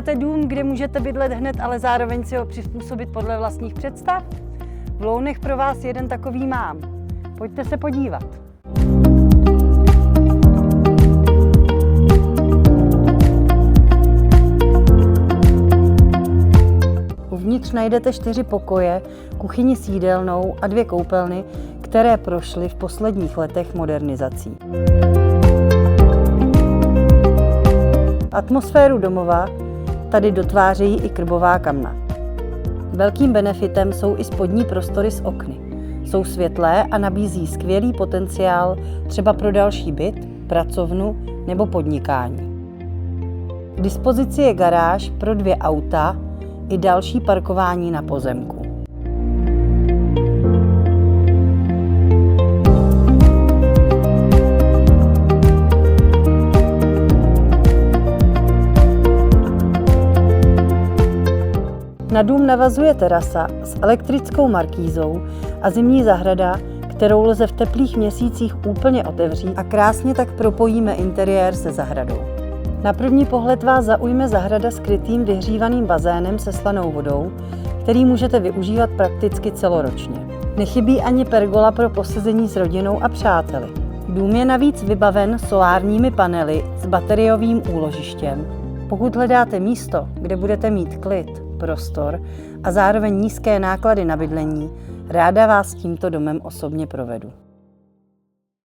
Hledáte dům, kde můžete bydlet hned, ale zároveň si ho přizpůsobit podle vlastních představ? V Lounech pro vás jeden takový mám. Pojďte se podívat. Uvnitř najdete 4 pokoje, kuchyni s jídelnou a 2 koupelny, které prošly v posledních letech modernizací. Atmosféru domova tady dotvářejí i krbová kamna. Velkým benefitem jsou i spodní prostory s okny. Jsou světlé a nabízí skvělý potenciál třeba pro další byt, pracovnu nebo podnikání. K dispozici je garáž pro 2 auta i další parkování na pozemku. Na dům navazuje terasa s elektrickou markízou a zimní zahrada, kterou lze v teplých měsících úplně otevřít a krásně tak propojíme interiér se zahradou. Na první pohled vás zaujme zahrada s krytým vyhřívaným bazénem se slanou vodou, který můžete využívat prakticky celoročně. Nechybí ani pergola pro posezení s rodinou a přáteli. Dům je navíc vybaven solárními panely s bateriovým úložištěm. Pokud hledáte místo, kde budete mít klid, prostor a zároveň nízké náklady na bydlení, ráda vás tímto domem osobně provedu.